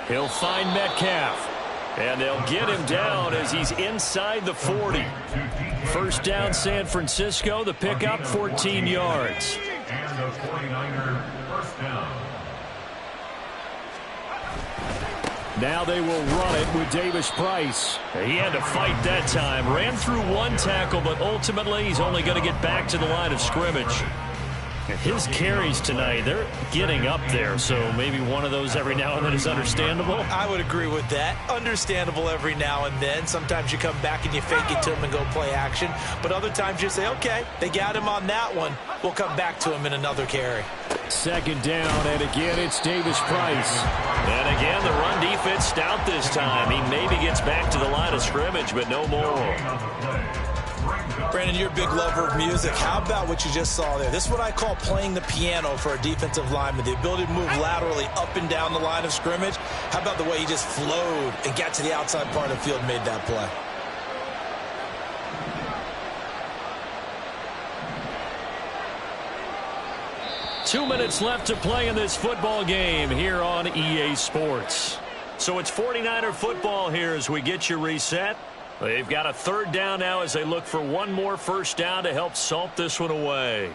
He'll find Metcalf. And they'll get him down as he's inside the 40. 1st down, San Francisco. The pickup, 14 yards. And the 49er first down. Now they will run it with Davis Price. He had to fight that time. Ran through 1 tackle, but ultimately he's only going to get back to the line of scrimmage. His carries tonight, they're getting up there, so maybe one of those every now and then is understandable. I would agree with that. Understandable every now and then. Sometimes you come back and you fake it to him and go play action. But other times you say, okay, they got him on that one. We'll come back to him in another carry. 2nd down, and again it's Davis Price. And again, the run defense stout this time. He maybe gets back to the line of scrimmage, but no more. Brandon, you're a big lover of music. How about what you just saw there? This is what I call playing the piano for a defensive lineman. The ability to move laterally up and down the line of scrimmage. How about the way he just flowed and got to the outside part of the field and made that play? 2 minutes left to play in this football game here on EA Sports. So it's 49er football here as we get you reset. They've got a third down now as they look for one more first down to help salt this one away.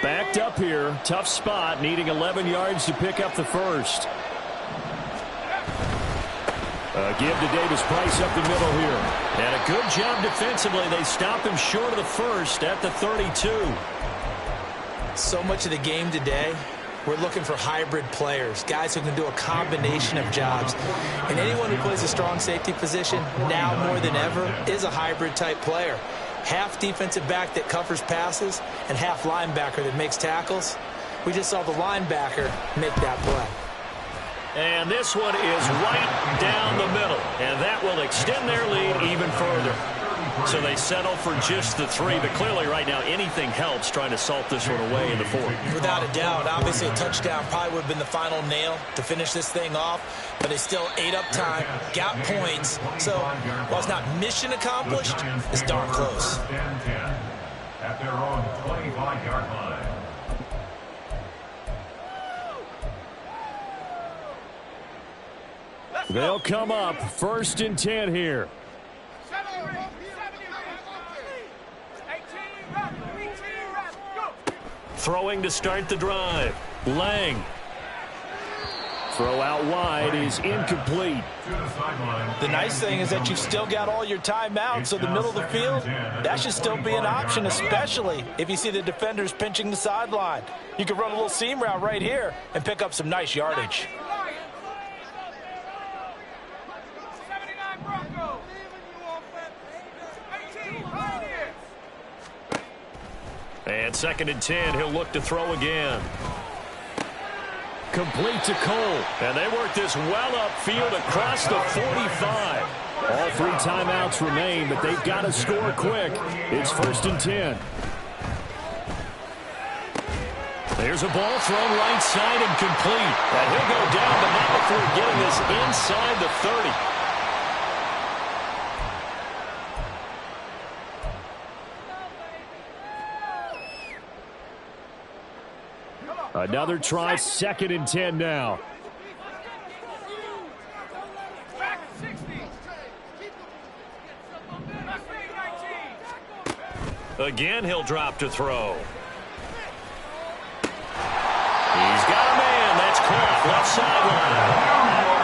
Backed up here. Tough spot, needing 11 yards to pick up the first. Give to Davis Price up the middle here. And a good job defensively. They stop him short of the first at the 32. So much of the game today, we're looking for hybrid players, guys who can do a combination of jobs. And anyone who plays a strong safety position, now more than ever, is a hybrid-type player. Half defensive back that covers passes and half linebacker that makes tackles. We just saw the linebacker make that play. And this one is right down the middle. And that will extend their lead even further. So they settle for just the 3. But clearly right now anything helps trying to salt this one away in the 4th. Without a doubt, obviously a touchdown probably would have been the final nail to finish this thing off. But they still ate up time, got points. So while it's not mission accomplished, it's darn close. At their own 25-yard line. They'll come up 1st and 10 here. Throwing to start the drive. Lang. Throw out wide is incomplete. The nice thing is that you've still got all your timeouts, so the middle of the field, that should still be an option, especially if you see the defenders pinching the sideline. You can run a little seam route right here and pick up some nice yardage. And 2nd and 10, he'll look to throw again. Complete to Cole. And they work this well upfield across the 45. All 3 timeouts remain, but they've got to score quick. It's 1st and 10. There's a ball thrown right side and complete. And he'll go down, but not before getting this inside the 30. Another try, 2nd and 10 now. Again, he'll drop to throw. He's got a man. That's caught left sideline.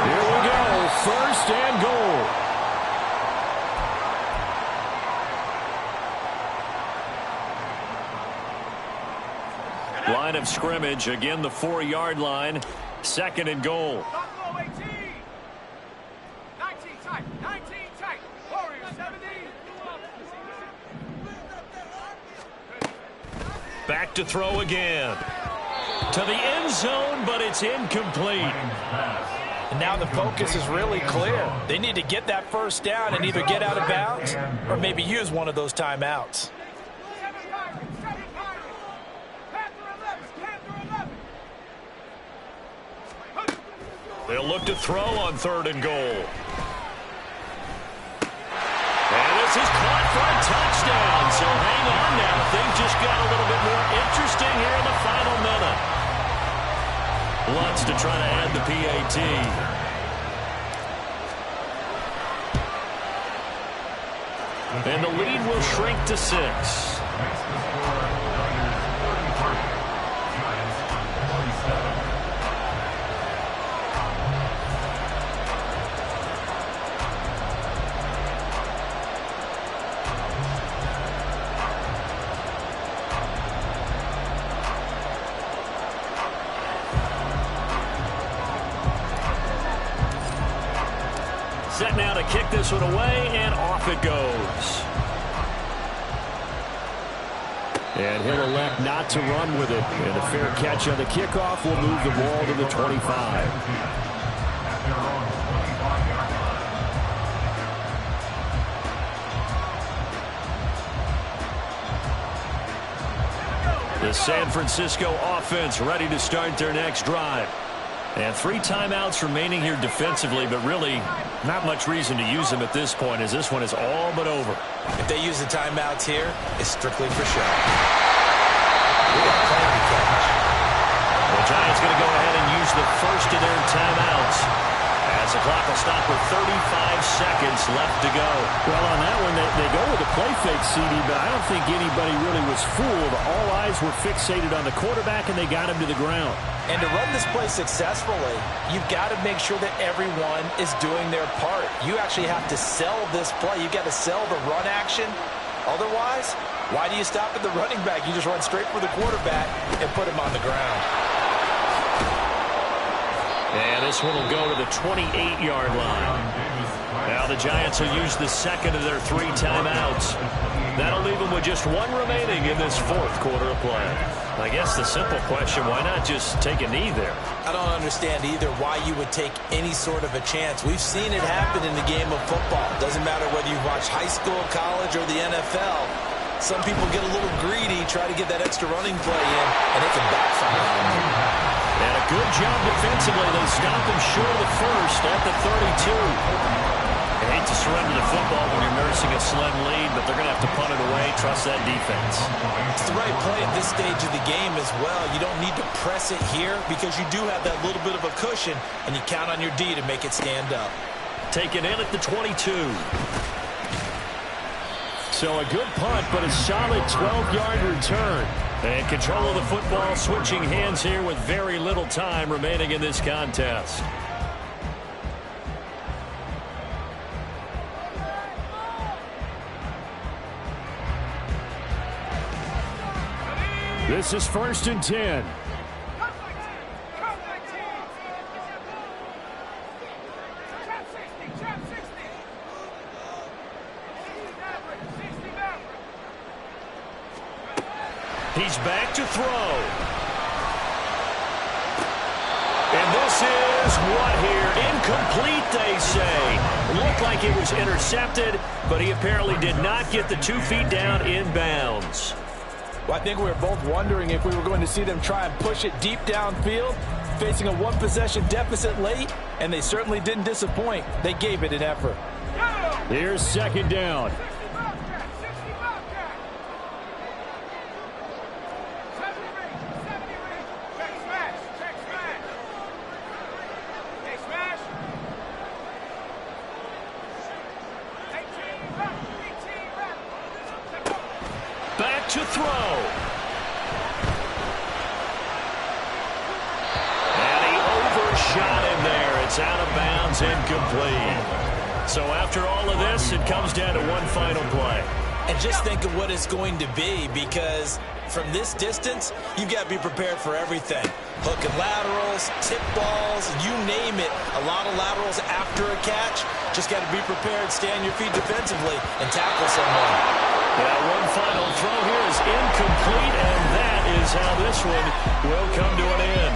Here we go. 1st and goal. Line of scrimmage, again the 4-yard line. 2nd and goal. Back to throw again. To the end zone, but it's incomplete. And now the focus is really clear. They need to get that first down and either get out of bounds or maybe use one of those timeouts. They'll look to throw on 3rd and goal. And this is caught for a touchdown. So hang on now. Things just got a little bit more interesting here in the final minute. Lutz to try to add the PAT. And the lead will shrink to 6. Set now to kick this one away, and off it goes. And he'll elect not to run with it. And a fair catch on the kickoff will move the ball to the 25. The San Francisco offense ready to start their next drive. And 3 timeouts remaining here defensively, but really not much reason to use them at this point as this one is all but over. If they use the timeouts here, it's strictly for show. We got plenty to catch. Giants going to go ahead and use the first of their timeouts, as the clock will stop with 35 seconds left to go. Well, on that one, they go with a play fake, CD, but I don't think anybody really was fooled. All eyes were fixated on the quarterback, and they got him to the ground. And to run this play successfully, you've got to make sure that everyone is doing their part. You actually have to sell this play. You've got to sell the run action. Otherwise, why do you stop at the running back? You just run straight for the quarterback and put him on the ground. And this one will go to the 28-yard line. Now the Giants will use the second of their 3 timeouts. That'll leave them with just 1 remaining in this 4th quarter of play. I guess the simple question, why not just take a knee there? I don't understand either why you would take any sort of a chance. We've seen it happen in the game of football. Doesn't matter whether you watch high school, college, or the NFL. Some people get a little greedy, try to get that extra running play in, and it can backfire. And a good job defensively. They stop him short of the first at the 32. I hate to surrender the football when you're nursing a slim lead, but they're going to have to punt it away. Trust that defense. It's the right play at this stage of the game as well. You don't need to press it here because you do have that little bit of a cushion, and you count on your D to make it stand up. Taken in at the 22. So a good punt, but a solid 12-yard return. And control of the football switching hands here with very little time remaining in this contest. This is 1st and 10. He's back to throw. And this is what here? Incomplete, they say. Looked like it was intercepted, but he apparently did not get the 2 feet down in bounds. Well, I think we were both wondering if we were going to see them try and push it deep downfield, facing a 1-possession deficit late, and they certainly didn't disappoint. They gave it an effort. Here's 2nd down. Back to throw. And he overshot him there. It's out of bounds, incomplete. So after all of this, it comes down to one final play. And just think of what it's going to be, because from this distance, you've got to be prepared for everything. Hook and laterals, tip balls, you name it. A lot of laterals after a catch. Just got to be prepared, stay on your feet defensively, and tackle someone. Yeah, one final throw here is incomplete, and that is how this one will come to an end.